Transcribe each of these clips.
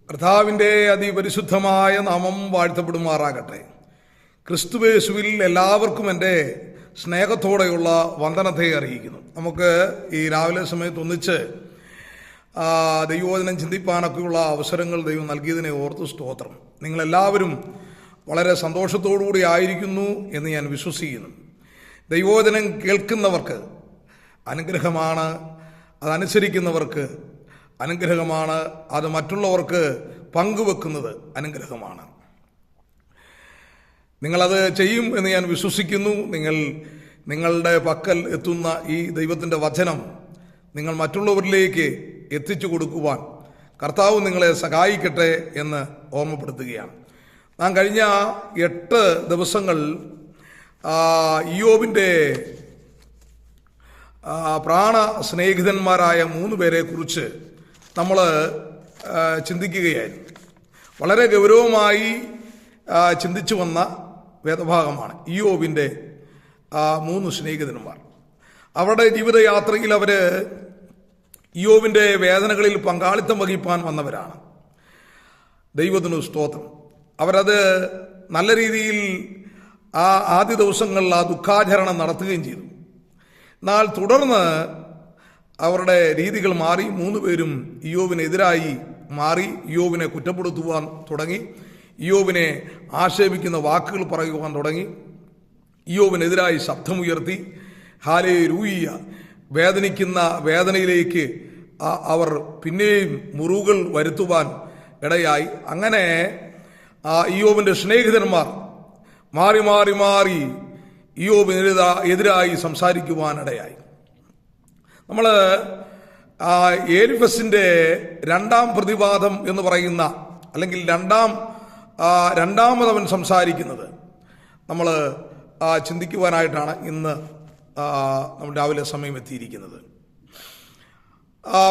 കർത്താവിൻ്റെ അതിപരിശുദ്ധമായ നാമം വാഴ്ത്തപ്പെടുമാറാകട്ടെ. ക്രിസ്തുയേശുവിൽ എല്ലാവർക്കും എൻ്റെ സ്നേഹത്തോടെയുള്ള വന്ദനത്തെ അറിയിക്കുന്നു. നമുക്ക് ഈ രാവിലെ സമയത്ത് ഒന്നിച്ച് ദൈവവചനം ചിന്തിപ്പാനൊക്കെയുള്ള അവസരങ്ങൾ ദൈവം നൽകിയതിനെ ഓർത്ത് സ്തോത്രം. നിങ്ങളെല്ലാവരും വളരെ സന്തോഷത്തോടുകൂടി ആയിരിക്കുന്നു എന്ന് ഞാൻ വിശ്വസിക്കുന്നു. ദൈവവചനം കേൾക്കുന്നവർക്ക് അനുഗ്രഹമാണ്, അതനുസരിക്കുന്നവർക്ക് അനുഗ്രഹമാണ്, അത് മറ്റുള്ളവർക്ക് പങ്കുവെക്കുന്നത് അനുഗ്രഹമാണ്. നിങ്ങളത് ചെയ്യും എന്ന് ഞാൻ വിശ്വസിക്കുന്നു. നിങ്ങളുടെ പക്കൽ എത്തുന്ന ഈ ദൈവത്തിൻ്റെ വചനം നിങ്ങൾ മറ്റുള്ളവരിലേക്ക് എത്തിച്ചു കൊടുക്കുവാൻ കർത്താവ് നിങ്ങളെ സഹായിക്കട്ടെ എന്ന് ഓർമ്മപ്പെടുത്തുകയാണ്. നാം കഴിഞ്ഞ 8 ദിവസങ്ങൾ ഇയ്യോബിൻ്റെ പ്രാണ സ്നേഹിതന്മാരായ 3 പേരെ കുറിച്ച് നമ്മൾ ചിന്തിക്കുകയായിരുന്നു. വളരെ ഗൗരവമായി ചിന്തിച്ചു വന്ന വേദഭാഗമാണ് ഇയ്യോബിൻ്റെ 3 സ്നേഹിതന്മാർ. അവരുടെ ജീവിതയാത്രയിൽ അവർ ഇയ്യോബിൻ്റെ വേദനകളിൽ പങ്കാളിത്തം വഹിപ്പാൻ വന്നവരാണ്. ദൈവത്തിനു സ്തോത്രം. അവരത് നല്ല രീതിയിൽ ആദ്യ ദിവസങ്ങളിൽ ദുഃഖാചരണം നടത്തുകയും ചെയ്തു. എന്നാൽ തുടർന്ന് അവരുടെ രീതികൾ മാറി. 3 പേരും ഇയ്യോബിനെതിരായി മാറി, ഇയ്യോബിനെ കുറ്റപ്പെടുത്തുവാൻ തുടങ്ങി, ഇയ്യോബിനെ ആക്ഷേപിക്കുന്ന വാക്കുകൾ പറയുവാൻ തുടങ്ങി, ഇയ്യോബിനെതിരായി ശബ്ദമുയർത്തി. ഹല്ലേലൂയ. വേദനിക്കുന്ന വേദനയിലേക്ക് അവർ പിന്നെയും മുറിവുകൾ വരുത്തുവാൻ ഇടയായി. അങ്ങനെ ഇയ്യോബിൻ്റെ സ്നേഹിതന്മാർ മാറി മാറി മാറി ഇയ്യോബിനെതിരായി സംസാരിക്കുവാനിടയായി. നമ്മൾ എലീഫസിൻ്റെ 2ാം പ്രതിവാദം എന്ന് പറയുന്ന, അല്ലെങ്കിൽ രണ്ടാമതവൻ സംസാരിക്കുന്നത് നമ്മൾ ചിന്തിക്കുവാനായിട്ടാണ് ഇന്ന് നമ്മൾ രാവിലെ സമയം എത്തിയിരിക്കുന്നത്.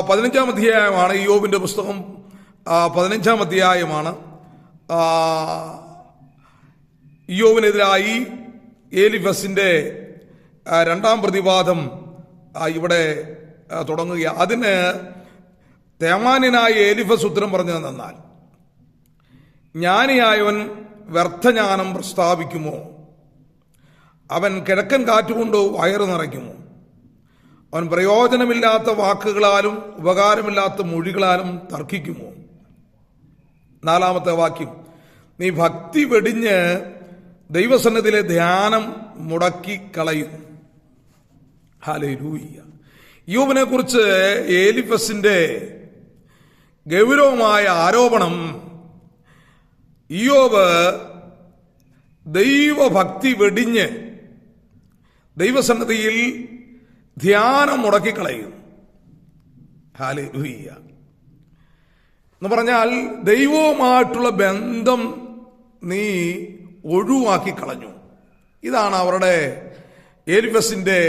15ാം അധ്യായമാണ് ഇയ്യോബിൻ്റെ പുസ്തകം. 15ാം അധ്യായമാണ്. ഇയ്യോബിനെതിരായി എലീഫസിൻ്റെ 2ാം പ്രതിവാദം ഇവിടെ തുടങ്ങുക. അതിന് തേമാന്യനായ എലീഫസ് ഉത്തരം പറഞ്ഞതെന്നാൽ, ജ്ഞാനിയായവൻ വ്യർത്ഥജ്ഞാനം പ്രസ്താവിക്കുമോ? അവൻ കിഴക്കൻ കാറ്റുകൊണ്ട് വയറ് നിറയ്ക്കുമോ? അവൻ പ്രയോജനമില്ലാത്ത വാക്കുകളാലും ഉപകാരമില്ലാത്ത മൊഴികളാലും തർക്കിക്കുമോ? 4ാമത്തെ വാക്യം, നീ ഭക്തി വെടിഞ്ഞ് ദൈവസന്നിധിയിലെ ധ്യാനം മുടക്കിക്കളയും. ഹല്ലേലൂയ. ഇയ്യോബിനെ കുറിച്ച് എലീഫസിന്റെ ഗൗരവമായ ആരോപണം, ഇയ്യോബ് ദൈവഭക്തി വെടിഞ്ഞ് ദൈവസന്നിധിയിൽ ധ്യാനം മുടക്കിക്കളയും. ഹല്ലേലൂയ. എന്ന് പറഞ്ഞാൽ ദൈവവുമായിട്ടുള്ള ബന്ധം നീ ഒഴിവാക്കി കളഞ്ഞു. ഇതാണ് അവരുടെ എലീഫസിന്റെ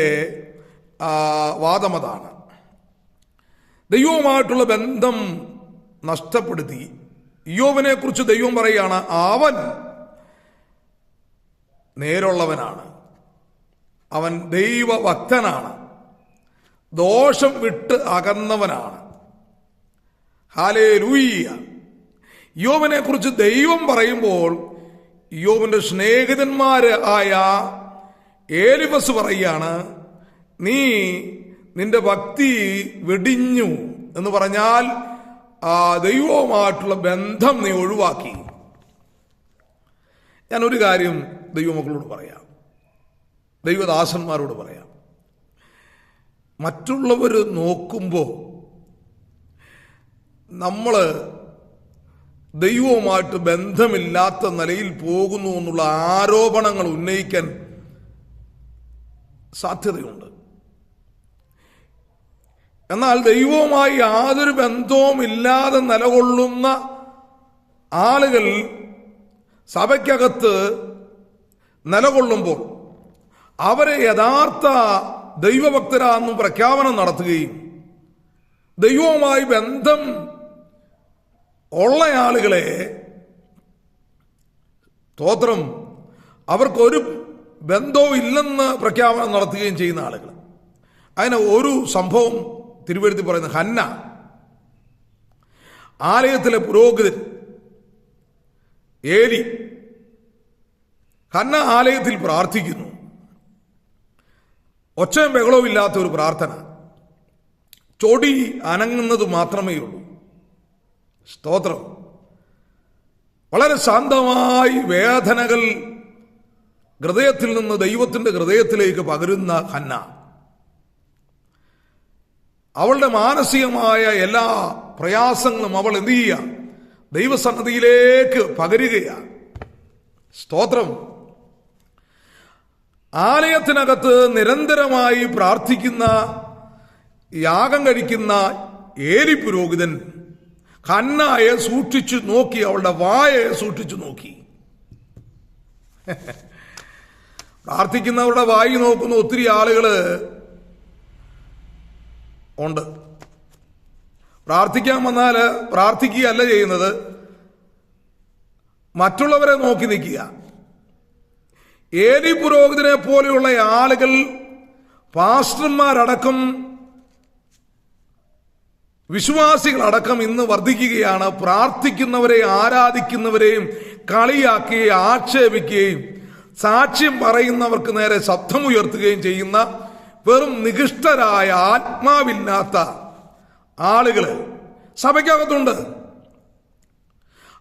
വാദമതാണ്. ദൈവവുമായിട്ടുള്ള ബന്ധം നഷ്ടപ്പെടുത്തി. ഇയ്യോബിനെ കുറിച്ച് ദൈവം പറയുകയാണ്, അവൻ നേരുള്ളവനാണ്, അവൻ ദൈവഭക്തനാണ്, ദോഷം വിട്ട് അകന്നവനാണ്. ഹല്ലേലൂയ. ഇയ്യോബിനെ കുറിച്ച് ദൈവം പറയുമ്പോൾ ഇയ്യോബിന്റെ സ്നേഹിതന്മാര് ആയ എലീഫസ് പറയുകയാണ്, നീ നിന്റെ ഭക്തി വെടിഞ്ഞു എന്ന് പറഞ്ഞാൽ ദൈവവുമായിട്ടുള്ള ബന്ധം നീ ഒഴിവാക്കി. ഞാനൊരു കാര്യം ദൈവമക്കളോട് പറയാം, ദൈവദാസന്മാരോട് പറയാം. മറ്റുള്ളവർ നോക്കുമ്പോൾ നമ്മൾ ദൈവവുമായിട്ട് ബന്ധമില്ലാത്ത നിലയിൽ പോകുന്നു എന്നുള്ള ആരോപണങ്ങൾ ഉന്നയിക്കാൻ സാധ്യതയുണ്ട്. എന്നാൽ ദൈവവുമായി യാതൊരു ബന്ധവും ഇല്ലാതെ നിലകൊള്ളുന്ന ആളുകൾ സഭയ്ക്കകത്ത് നിലകൊള്ളുമ്പോൾ അവരെ യഥാർത്ഥ ദൈവഭക്തരാണെന്നും പ്രഖ്യാപനം നടത്തുകയും ദൈവവുമായി ബന്ധം ഉള്ള ആളുകളെ സ്തോത്രം അവർക്കൊരു ബന്ധവും ഇല്ലെന്ന് പ്രഖ്യാപനം നടത്തുകയും ചെയ്യുന്ന ആളുകൾ. അതിന് ഒരു സംഭവം തിരുവെഴുത്തി പറയുന്നത്, ഹന്ന ആലയത്തിലെ പുരോഹിതൻ ഏലി, ഹന്ന ആലയത്തിൽ പ്രാർത്ഥിക്കുന്നു. ഒച്ചയും ബഹളവും ഇല്ലാത്ത ഒരു പ്രാർത്ഥന, ചൊടി അനങ്ങുന്നത് മാത്രമേ ഉള്ളൂ. സ്തോത്രം. വളരെ ശാന്തമായി വേദനകൾ ഹൃദയത്തിൽ നിന്ന് ദൈവത്തിൻ്റെ ഹൃദയത്തിലേക്ക് പകരുന്ന ഹന്ന, അവളുടെ മാനസികമായ എല്ലാ പ്രയാസങ്ങളും അവൾ എന്ത് ചെയ്യുക? ദൈവസന്നിധിയിലേക്ക് പകരുകയാണ്. സ്തോത്രം. ആലയത്തിനകത്ത് നിരന്തരമായി പ്രാർത്ഥിക്കുന്ന, യാഗം കഴിക്കുന്ന ഏലി പുരോഹിതൻ ഹന്നയെ സൂക്ഷിച്ചു നോക്കി, അവളുടെ വായയെ സൂക്ഷിച്ചു നോക്കി. പ്രാർത്ഥിക്കുന്നവരുടെ വായി നോക്കുന്ന ഒത്തിരി ആളുകൾ ഉണ്ട്. പ്രാർത്ഥിക്കാൻ വന്നാൽ പ്രാർത്ഥിക്കുകയല്ല ചെയ്യുന്നത്, മറ്റുള്ളവരെ നോക്കി നിൽക്കുക. ഏലി പുരോഹിതനെ പോലെയുള്ള ആളുകൾ, പാസ്റ്റർമാരടക്കം, വിശ്വാസികളടക്കം ഇന്ന് വർദ്ധിക്കുകയാണ്. പ്രാർത്ഥിക്കുന്നവരെ, ആരാധിക്കുന്നവരെയും കളിയാക്കുകയും ആക്ഷേപിക്കുകയും സാക്ഷ്യം പറയുന്നവർക്ക് നേരെ ശബ്ദമുയർത്തുകയും ചെയ്യുന്ന വെറും നികൃഷ്ടരായ, ആത്മാവില്ലാത്ത ആളുകൾ സഭയ്ക്കകത്തുണ്ട്.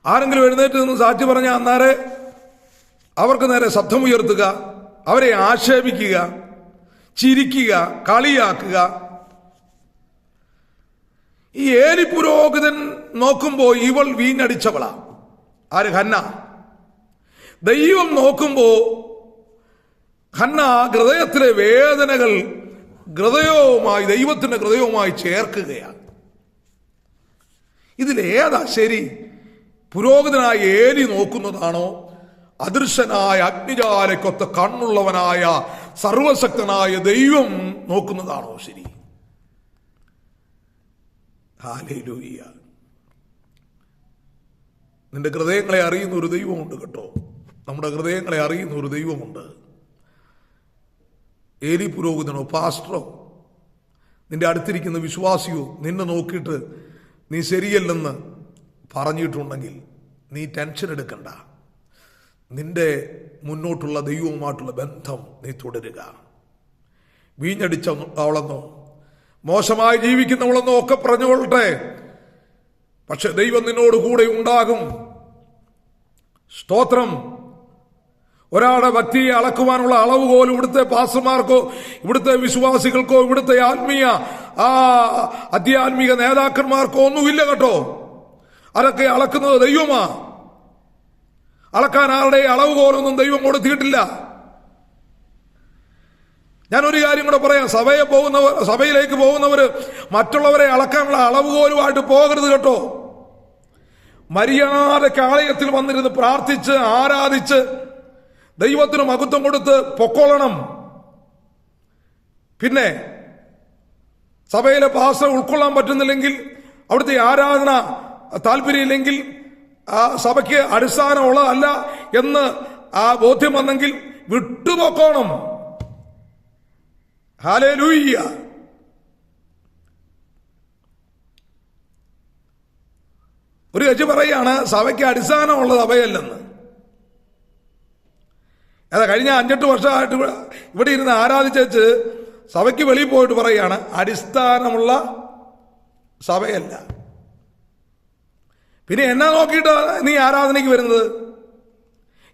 ആരെങ്കിലും എഴുന്നേറ്റ് നിന്ന് സാക്ഷി പറഞ്ഞാൽ അന്നേരെ അവർക്ക് നേരെ ശബ്ദമുയർത്തുക, അവരെ ആക്ഷേപിക്കുക, ചിരിക്കുക, കളിയാക്കുക. ഈ ഏലി പുരോഹിതൻ നോക്കുമ്പോൾ ഇവൾ വീഞ്ഞടിച്ചവളാ. ആര്? ഹന്ന. ദൈവം നോക്കുമ്പോൾ ഹന്ന ഹൃദയത്തിലെ വേദനകൾ ദൈവത്തിന്റെ ഹൃദയവുമായി ചേർക്കുകയാണ്. ഇതിലേതാ ശരി? പുരോഹിതനായ ഏലി നോക്കുന്നതാണോ, അദൃശ്യനായ അഗ്നിജാലക്കൊത്ത കണ്ണുള്ളവനായ സർവശക്തനായ ദൈവം നോക്കുന്നതാണോ ശരി? ഹല്ലേലൂയ. നിന്റെ ഹൃദയങ്ങളെ അറിയുന്ന ഒരു ദൈവമുണ്ട് കേട്ടോ. നമ്മുടെ ഹൃദയങ്ങളെ അറിയുന്ന ഒരു ദൈവമുണ്ട്. ഏലി പുരോഹിതനോ പാസ്റ്ററോ നിന്റെ അടുത്തിരിക്കുന്ന വിശ്വാസിയോ നിന്നെ നോക്കിയിട്ട് നീ ശരിയല്ലെന്ന് പറഞ്ഞിട്ടുണ്ടെങ്കിൽ നീ ടെൻഷൻ എടുക്കണ്ട. നിന്റെ മുന്നോട്ടുള്ള ദൈവവുമായിട്ടുള്ള ബന്ധം നീ തുടരുക. വീഞ്ഞടിച്ച അവളെന്നോ മോശമായി ജീവിക്കുന്നവളെന്നോ ഒക്കെ പറഞ്ഞുകൊള്ളട്ടെ, പക്ഷെ ദൈവം നിന്നോട് കൂടെ ഉണ്ടാകും. സ്തോത്രം. ഒരാളുടെ ഭക്തിയെ അളക്കുവാനുള്ള അളവുകോൽ ഇവിടുത്തെ പാസ്റ്റർമാർക്കോ ഇവിടുത്തെ വിശ്വാസികൾക്കോ ഇവിടുത്തെ ആധ്യാത്മിക നേതാക്കന്മാർക്കോ ഒന്നുമില്ല കേട്ടോ. അതൊക്കെ അളക്കുന്നത് ദൈവമാ. അളക്കാൻ ആരുടെ അളവുകോലൊന്നും ദൈവം കൊടുത്തിട്ടില്ല. ഞാനൊരു കാര്യം കൂടെ പറയാം. സഭയിലേക്ക് പോകുന്നവര് മറ്റുള്ളവരെ അളക്കാനുള്ള അളവുകോലുമായിട്ട് പോകരുത് കേട്ടോ. മര്യാദയ്ക്ക് ആലയത്തിൽ വന്നിരുന്ന് പ്രാർത്ഥിച്ച് ആരാധിച്ച് ദൈവത്തിന് മഹത്വം കൊടുത്ത് പൊക്കോളണം. പിന്നെ സഭയിലെ പാസ്റ്റർ ഉൾക്കൊള്ളാൻ പറ്റുന്നില്ലെങ്കിൽ, അവിടുത്തെ ആരാധന താല്പര്യമില്ലെങ്കിൽ, സഭയ്ക്ക് അടിസ്ഥാനമുള്ളതല്ല എന്ന് ബോധ്യം വന്നെങ്കിൽ വിട്ടുപൊക്കോണം. ഹല്ലേലൂയ. ഒരു കക്ഷി പറയാണ് സഭയ്ക്ക് അടിസ്ഥാനമുള്ള സഭയല്ലെന്ന്. അതാ കഴിഞ്ഞ 5-8 വർഷമായിട്ട് ഇവിടെ ഇരുന്ന് ആരാധിച്ചു സഭയ്ക്ക് വെളിയിൽ പോയിട്ട് പറയാണ് അടിസ്ഥാനമുള്ള സഭയല്ല. പിന്നെ എന്നാ നോക്കിയിട്ട് നീ ആരാധനയ്ക്ക് വരുന്നത്?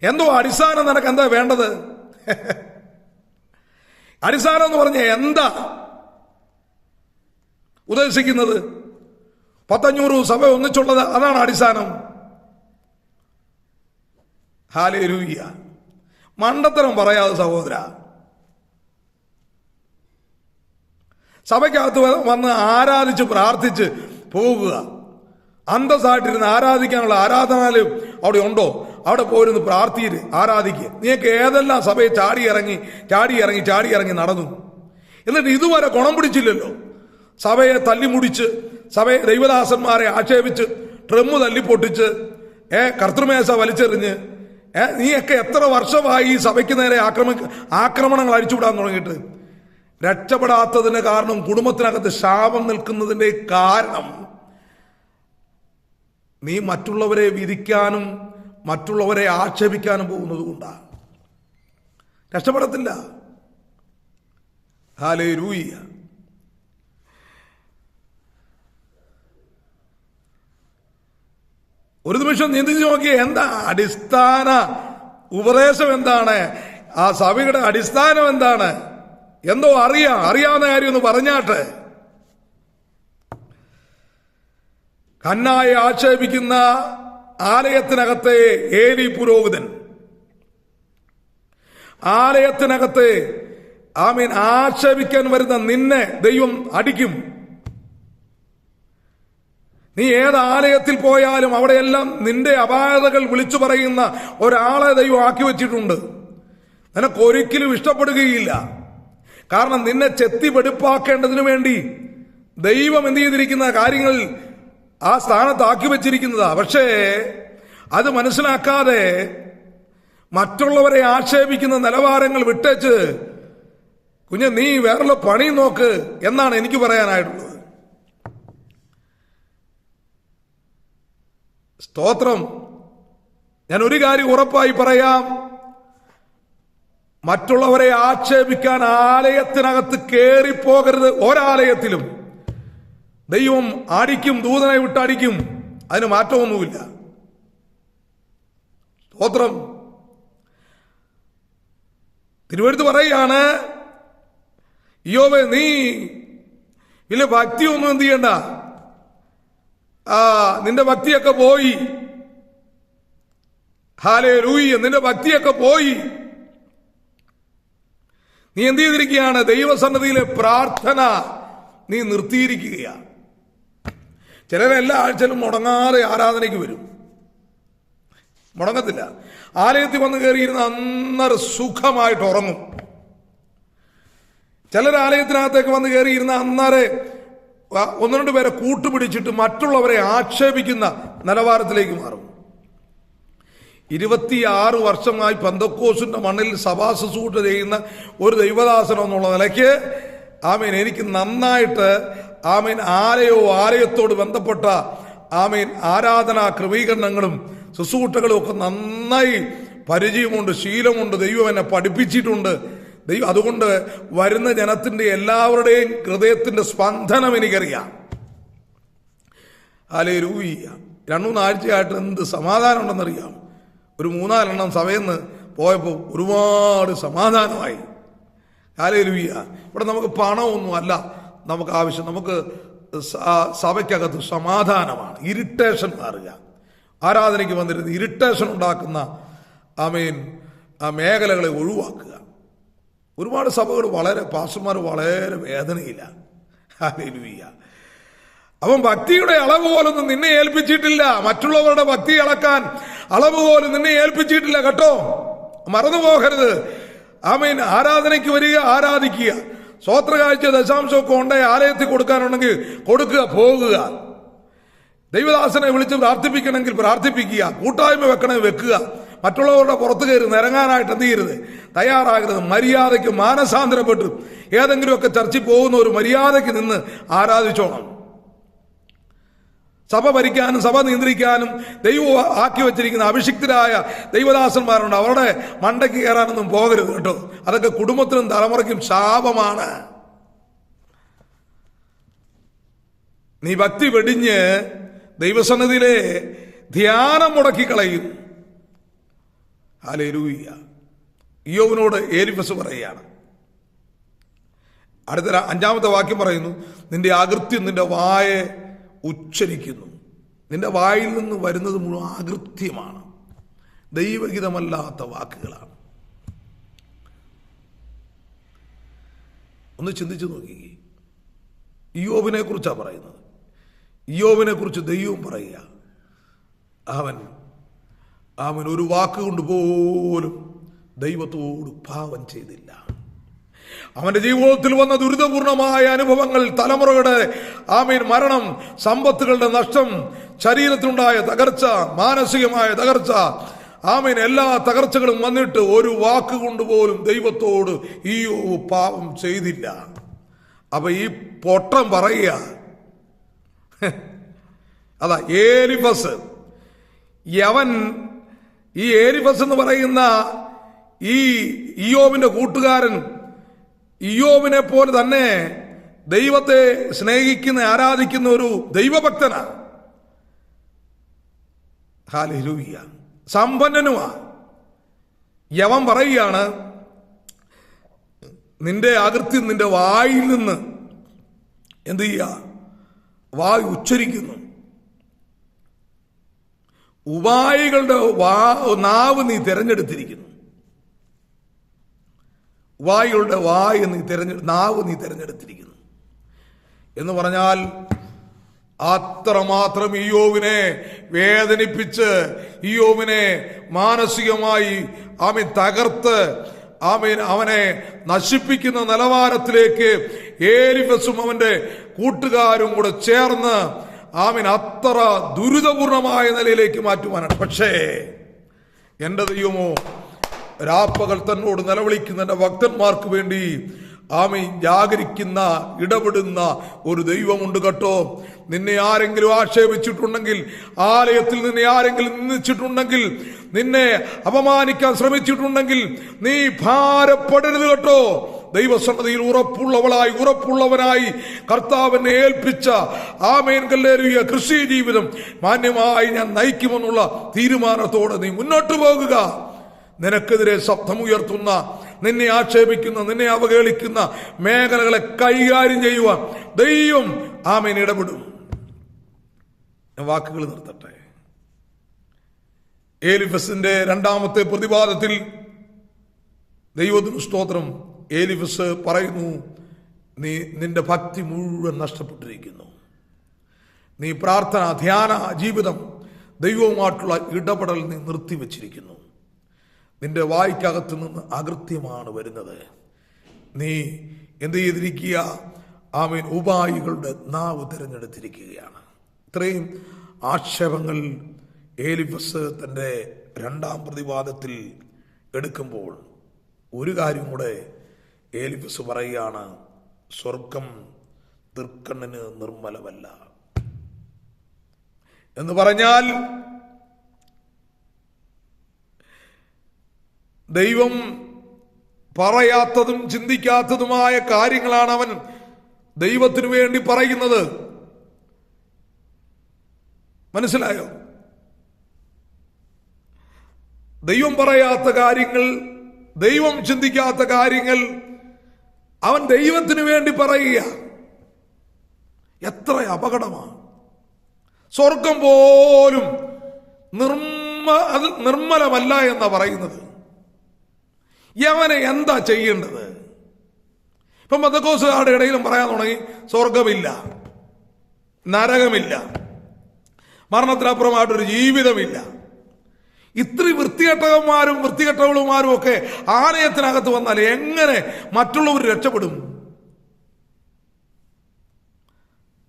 എന്തോ അടിസ്ഥാനം നിനക്ക് എന്താ വേണ്ടത്? അടിസ്ഥാനം എന്ന് പറഞ്ഞ എന്താ ഉദ്ദേശിക്കുന്നത്? 100-500 സഭ ഒന്നിച്ചുള്ളത്, അതാണ് അടിസ്ഥാനം. ഹല്ലേലൂയ. മണ്ടത്തരം പറയാതെ സഹോദര. സഭയ്ക്കകത്ത് വന്ന് ആരാധിച്ച് പ്രാർത്ഥിച്ച് പോകുക. അന്തസ്സായിട്ടിരുന്ന് ആരാധിക്കാനുള്ള ആരാധനാലയം അവിടെ ഉണ്ടോ? അവിടെ പോയിരുന്ന് പ്രാർത്ഥിച്ച് ആരാധിക്കുക. നീക്ക് ഏതെല്ലാം സഭയെ ചാടി ഇറങ്ങി നടന്നു. എന്നിട്ട് ഇതുവരെ ഗുണം പിടിച്ചില്ലല്ലോ. സഭയെ തല്ലിമുടിച്ച്, സഭയെ ദൈവദാസന്മാരെ ആക്ഷേപിച്ച്, ട്രമ്മ് തല്ലിപ്പൊട്ടിച്ച്, കർത്തൃമേശ വലിച്ചെറിഞ്ഞ്, നീയൊക്കെ എത്ര വർഷമായി ഈ സഭയ്ക്ക് നേരെ ആക്രമണങ്ങൾ അഴിച്ചുവിടാൻ തുടങ്ങിയിട്ട്? രക്ഷപ്പെടാത്തതിന് കാരണം, കുടുംബത്തിനകത്ത് ശാപം നിൽക്കുന്നതിന്റെ കാരണം നീ മറ്റുള്ളവരെ വിധിക്കാനും മറ്റുള്ളവരെ ആക്ഷേപിക്കാനും പോകുന്നത് കൊണ്ടാണ്. രക്ഷപ്പെടത്തില്ല. ഹല്ലേലൂയ. ഒരു നിമിഷം ചിന്തിച്ചു നോക്കിയേ, എന്താ അടിസ്ഥാന ഉപദേശം? എന്താണ് ആ സഭയുടെ അടിസ്ഥാനം? എന്താണ്? എന്തോ അറിയാവുന്ന കാര്യം ഒന്ന് പറഞ്ഞാട്ടെ. ഹന്നായെ ആക്ഷേപിക്കുന്ന ആലയത്തിനകത്തെ ഏലി പുരോഹിതൻ, ആലയത്തിനകത്തെ ആക്ഷേപിക്കാൻ വരുന്ന നിന്നെ ദൈവം അടിക്കും. നീ ഏത് ആലയത്തിൽ പോയാലും അവിടെയെല്ലാം നിന്റെ അപാകതകൾ വിളിച്ചു പറയുന്ന ഒരാളെ ദൈവം ആക്കി വെച്ചിട്ടുണ്ട്. നിനക്കൊരിക്കലും ഇഷ്ടപ്പെടുകയില്ല. കാരണം നിന്നെ ചെത്തി വെടുപ്പാക്കേണ്ടതിനു വേണ്ടി ദൈവം എന്ത് ചെയ്തിരിക്കുന്ന കാര്യങ്ങൾ ആ സ്ഥാനത്താക്കി വെച്ചിരിക്കുന്നതാ. പക്ഷേ അത് മനസ്സിലാക്കാതെ മറ്റുള്ളവരെ ആക്ഷേപിക്കുന്ന നിലവാരങ്ങൾ വിട്ടേച്ച് കുഞ്ഞെ നീ വേറെ പണി നോക്ക് എന്നാണ് എനിക്ക് പറയാനായിട്ടുള്ളത്. സ്തോത്രം. ഞാൻ ഒരു കാര്യം ഉറപ്പായി പറയാം, മറ്റുള്ളവരെ ആക്ഷേപിക്കാൻ ആലയത്തിനകത്ത് കയറിപ്പോകരുത്. ഒരാലയത്തിലും ദൈവം അടിക്കും, ദൂതനെ വിട്ടടിക്കും. അതിന് മാറ്റമൊന്നുമില്ല. സ്തോത്രം. തിരുവെഴുത്ത് പറയുകയാണ്, ഇയ്യോബേ നീ വലിയ ഭക്തിയൊന്നും എന്ത് ചെയ്യണ്ട, നിന്റെ ഭക്തിയൊക്കെ പോയി. ഹല്ലേലൂയ. നിന്റെ ഭക്തിയൊക്കെ പോയി. നീ എന്ത് ചെയ്തിരിക്കുകയാണ്? ദൈവസന്നിധിയിലെ പ്രാർത്ഥന നീ നിർത്തിയിരിക്കുകയാണ്. ചിലരെല്ലാ ആഴ്ചയിലും മുടങ്ങാതെ ആരാധനയ്ക്ക് വരും, മുടങ്ങത്തില്ല. ആലയത്തിൽ വന്ന് കയറിയിരുന്ന അന്നേരം സുഖമായിട്ട് ഉറങ്ങും. ചിലർ ആലയത്തിനകത്തേക്ക് വന്ന് കയറിയിരുന്ന അന്നേരം ഒന്ന് രണ്ട് പേരെ കൂട്ടുപിടിച്ചിട്ട് മറ്റുള്ളവരെ ആക്ഷേപിക്കുന്ന നിലവാരത്തിലേക്ക് മാറും. 26 വർഷമായി പെന്തക്കോസ്തിന്റെ മണ്ണിൽ സഭാ ശുശ്രൂഷ ചെയ്യുന്ന ഒരു ദൈവദാസനം എന്നുള്ള നിലയ്ക്ക് എനിക്ക് നന്നായിട്ട് ആലയത്തോട് ബന്ധപ്പെട്ട ആരാധനാ ക്രമീകരണങ്ങളും ശുശ്രൂഷകളും ഒക്കെ നന്നായി പരിചയമുണ്ട്, ശീലമുണ്ട്. ദൈവം എന്നെ പഠിപ്പിച്ചിട്ടുണ്ട്. ദൈവം അതുകൊണ്ട് വരുന്ന ജനത്തിന്റെ എല്ലാവരുടെയും ഹൃദയത്തിന്റെ സ്പന്ദനം എനിക്കറിയാം. ഹല്ലേലൂയ. 2-3 ആഴ്ചയായിട്ട് എന്ത് സമാധാനം ഉണ്ടെന്നറിയാം. ഒരു 3-4 സഭയിൽ നിന്ന് പോയപ്പോൾ ഒരുപാട് സമാധാനമായി. ഹല്ലേലൂയ. ഇവിടെ നമുക്ക് പണമൊന്നും അല്ല നമുക്ക് ആവശ്യം. നമുക്ക് സഭയ്ക്കകത്ത് സമാധാനമാണ്. ഇറിറ്റേഷൻ മാറുക. ആരാധനയ്ക്ക് വന്നിരുന്ന് ഇറിറ്റേഷൻ ഉണ്ടാക്കുന്ന മേഖലകളെ ഒഴിവാക്കുക. ഒരുപാട് സഭകൾ പാസ്റ്റർമാർ വളരെ വേദനയില്ല. ഹല്ലേലൂയ. അവൻ ഭക്തിയുടെ അളവ് പോലൊന്നും നിന്നെ ഏൽപ്പിച്ചിട്ടില്ല. മറ്റുള്ളവരുടെ ഭക്തി അളക്കാൻ അളവ് പോലും നിന്നെ ഏൽപ്പിച്ചിട്ടില്ല കേട്ടോ. മറന്നു പോകരുത്. ആരാധനയ്ക്ക് വരിക, ആരാധിക്കുക. സ്വോത്രകാഴ്ച ദശാംശമൊക്കെ ഉണ്ടെങ്കിൽ ആലയത്തിൽ കൊടുക്കാനുണ്ടെങ്കിൽ കൊടുക്കുക, പോകുക. ദൈവദാസനെ വിളിച്ച് പ്രാർത്ഥിപ്പിക്കണമെങ്കിൽ പ്രാർത്ഥിപ്പിക്കുക. കൂട്ടായ്മ വെക്കണമെങ്കിൽ വെക്കുക. മറ്റുള്ളവരുടെ പുറത്ത് കയറി നിരങ്ങാനായിട്ട് എന്ത് ചെയ്യരുത്, തയ്യാറാകരുത്. മര്യാദയ്ക്ക് മാനസാന്തരപ്പെട്ട് ഏതെങ്കിലുമൊക്കെ ചർച്ചിൽ പോകുന്ന ഒരു മര്യാദയ്ക്ക് നിന്ന് ആരാധിച്ചോണം. സഭ ഭരിക്കാനും സഭ നിയന്ത്രിക്കാനും ദൈവം ആക്കി വെച്ചിരിക്കുന്ന അഭിഷിക്തരായ ദൈവദാസന്മാരുണ്ട്. അവരുടെ മണ്ടയ്ക്ക് കയറാനൊന്നും പോകരുത് കേട്ടോ. അതൊക്കെ കുടുംബത്തിനും തലമുറയ്ക്കും ശാപമാണ്. നീ ഭക്തി വെടിഞ്ഞ് ദൈവസന്നിധിയിലെ ധ്യാനം മുടക്കിക്കളയും. ഹല്ലേലൂയ. ഇയ്യോബിനോട് എലീഫസ് പറയുകയാണ്. അടുത്ത 5-ാമത്തെ വാക്യം പറയുന്നു, നിന്റെ അകൃത്യം നിന്റെ വായെ ഉച്ചരിക്കുന്നു. നിന്റെ വായിൽ നിന്ന് വരുന്നത് മുഴുവൻ അകൃത്യമാണ്, ദൈവഹിതമല്ലാത്ത വാക്കുകളാണ്. ഒന്ന് ചിന്തിച്ചു നോക്കി. ഇയ്യോബിനെ കുറിച്ചാണ് പറയുന്നത്. ഇയ്യോബിനെ കുറിച്ച് ദൈവം പറയുക, അവൻ ഒരു വാക്കുകൊണ്ട് പോലും ദൈവത്തോട് പാപം ചെയ്തില്ല. അവന്റെ ജീവിതത്തിൽ വന്ന ദുരിതപൂർണമായ അനുഭവങ്ങൾ, തലമുറകളുടെ മരണം, സമ്പത്തുകളുടെ നഷ്ടം, ശരീരത്തിലുണ്ടായ തകർച്ച, മാനസികമായ തകർച്ച, എല്ലാ തകർച്ചകളും വന്നിട്ട് ഒരു വാക്കുകൊണ്ട് പോലും ദൈവത്തോട് ഇയ്യോബ് പാപം ചെയ്തില്ല. അപ്പൊ ഈ പൊട്ടം പറയുക, അതാ എലീഫസ് യവൻ ഈ എലീഫസ് എന്ന് പറയുന്ന ഈ ഇയ്യോബിന്റെ കൂട്ടുകാരൻ ഇയ്യോബിനെ പോലെ തന്നെ ദൈവത്തെ സ്നേഹിക്കുന്ന ആരാധിക്കുന്ന ഒരു ദൈവഭക്തനാണ്. ഹല്ലേലൂയ. സമ്പന്നനുമാ. യവൻ പറയുകയാണ്, നിന്റെ അകൃത്യം നിന്റെ വായിൽ നിന്ന് എന്ത് ചെയ്യുക? വായ് ഉച്ചരിക്കുന്നു. ഉപായികളുടെ നാവ് നീ തിരഞ്ഞെടുത്തിരിക്കുന്നു. ഉപായികളുടെ നാവ് നീ തിരഞ്ഞെടുത്തിരിക്കുന്നു എന്ന് പറഞ്ഞാൽ അത്രമാത്രം ഇയ്യോബിനെ വേദനിപ്പിച്ച് ഇയ്യോബിനെ മാനസികമായി തകർത്ത് അവനെ നശിപ്പിക്കുന്ന നിലവാരത്തിലേക്ക് എലീഫസും അവന്റെ കൂട്ടുകാരും കൂടെ ചേർന്ന് അത്ര ദുരിതപൂർണമായ നിലയിലേക്ക് മാറ്റുവാനാണ്. പക്ഷേ എന്റെ ദൈവമോ രാപ്പകൽ തന്നോട് നിലവിളിക്കുന്ന എന്റെ ഭക്തന്മാർക്ക് വേണ്ടി ജാഗരിക്കുന്ന ഇടപെടുന്ന ഒരു ദൈവമുണ്ട് കേട്ടോ. നിന്നെ ആരെങ്കിലും ആക്ഷേപിച്ചിട്ടുണ്ടെങ്കിൽ, ആലയത്തിൽ നിന്നെ ആരെങ്കിലും നിന്ദിച്ചിട്ടുണ്ടെങ്കിൽ, നിന്നെ അപമാനിക്കാൻ ശ്രമിച്ചിട്ടുണ്ടെങ്കിൽ നീ ഭാരപ്പെടരുത് കേട്ടോ. ദൈവസന്നിധിയിൽ ഉറപ്പുള്ളവനായി കർത്താവിനെ ഏൽപ്പിച്ച ഹല്ലേലൂയ ക്രിസ്തീയ ജീവിതം മാന്യമായി ഞാൻ നയിക്കുമെന്നുള്ള തീരുമാനത്തോടെ നീ മുന്നോട്ട് പോകുക. നിനക്കെതിരെ ശബ്ദമുയർത്തുന്ന, നിന്നെ ആക്ഷേപിക്കുന്ന, നിന്നെ അവഹേളിക്കുന്ന മേഖലകളെ കൈകാര്യം ചെയ്യുവാൻ ദൈവം ഇടപെടും. വാക്കുകൾ നിർത്തട്ടെ. എലീഫസിന്റെ രണ്ടാമത്തെ പ്രതിവാദത്തിൽ ദൈവത്തിന് സ്തോത്രം, എലീഫസ് പറയുന്നു, നിന്റെ ഭക്തി മുഴുവൻ നഷ്ടപ്പെട്ടിരിക്കുന്നു. നീ പ്രാർത്ഥന, ധ്യാന ജീവിതം, ദൈവവുമായിട്ടുള്ള ഇടപെടൽ നീ നിർത്തിവെച്ചിരിക്കുന്നു. നിന്റെ വായ്ക്കകത്തു നിന്ന് അകൃത്യമാണ് വരുന്നത്. നീ എന്ത് ചെയ്തിരിക്കുക? ഉപായികളുടെ നാവ് തിരഞ്ഞെടുത്തിരിക്കുകയാണ്. ഇത്രയും ആക്ഷേപങ്ങൾ എലീഫസ് തൻ്റെ രണ്ടാം പ്രതിവാദത്തിൽ എടുക്കുമ്പോൾ ഒരു കാര്യം കൂടെ എലീഫസ് പറയുകയാണ്, സ്വർഗം തൃക്കണ്ണിന് നിർമ്മലമല്ല എന്ന് പറഞ്ഞാൽ ദൈവം പറയാത്തതും ചിന്തിക്കാത്തതുമായ കാര്യങ്ങളാണ് അവൻ ദൈവത്തിനു വേണ്ടി പറയുന്നത്. മനസ്സിലായോ? ദൈവം പറയാത്ത കാര്യങ്ങൾ, ദൈവം ചിന്തിക്കാത്ത കാര്യങ്ങൾ അവൻ ദൈവത്തിനു വേണ്ടി പറയുക. എത്ര അപകടമാണ്! സ്വർഗം പോലും നിർമ്മലമല്ല എന്നാ പറയുന്നത്. യവനെ എന്താ ചെയ്യേണ്ടത്? ഇപ്പം പെന്തക്കോസ്തുകാരുടെ ഇടയിലും പറയാൻ തുടങ്ങി, സ്വർഗമില്ല, നരകമില്ല, മരണത്തിനപ്പുറമായിട്ടൊരു ജീവിതമില്ല. ഇത്രയും വൃത്തികെട്ടവളുമാരും ഒക്കെ ആലയത്തിനകത്ത് വന്നാൽ എങ്ങനെ മറ്റുള്ളവർ രക്ഷപ്പെടും?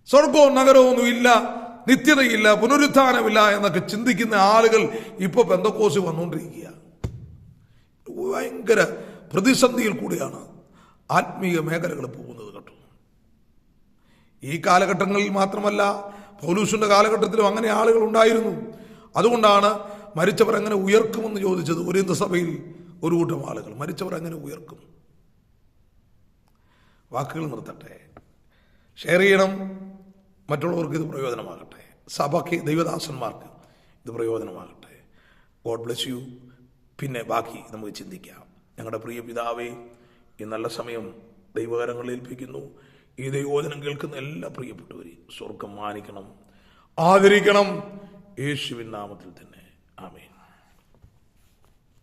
സ്വർഗവും നഗരമൊന്നും ഇല്ല, നിത്യതയില്ല, പുനരുത്ഥാനമില്ല എന്നൊക്കെ ചിന്തിക്കുന്ന ആളുകൾ ഇപ്പൊ പെന്തക്കോസ്ത് വന്നുകൊണ്ടിരിക്കുക. ഭയങ്കര പ്രതിസന്ധിയിൽ കൂടിയാണ് ആത്മീയ മേഖലകൾ പോകുന്നത് കേട്ടോ. ഈ കാലഘട്ടങ്ങളിൽ മാത്രമല്ല, പൗലൂസിന്റെ കാലഘട്ടത്തിലും അങ്ങനെ ആളുകൾ ഉണ്ടായിരുന്നു. അതുകൊണ്ടാണ് മരിച്ചവർ എങ്ങനെ ഉയർക്കുമെന്ന് ചോദിച്ചത്. കൊരിന്ത്യർ സഭയിൽ ഒരു കൂട്ടം ആളുകൾ മരിച്ചവർ എങ്ങനെ ഉയർക്കും? വാക്കുകൾ നിർത്തട്ടെ. ഷെയർ ചെയ്യണം, മറ്റുള്ളവർക്ക് ഇത് പ്രയോജനമാകട്ടെ, സഭയ്ക്ക്, ദൈവദാസന്മാർക്ക് ഇത് പ്രയോജനമാകട്ടെ. God bless you. പിന്നെ ബാക്കി നമുക്ക് ചിന്തിക്കാം. ഞങ്ങളുടെ പ്രിയ പിതാവേ, ഈ നല്ല സമയം ദൈവകരങ്ങളിൽ ഏൽപ്പിക്കുന്നു. ഈ ദൈവവചനം കേൾക്കുന്ന എല്ലാ പ്രിയപ്പെട്ടവരെയും സ്വർഗം മാനിക്കണം, ആദരിക്കണം. യേശുവിൻ നാമത്തിൽ തന്നെ. ആമേൻ.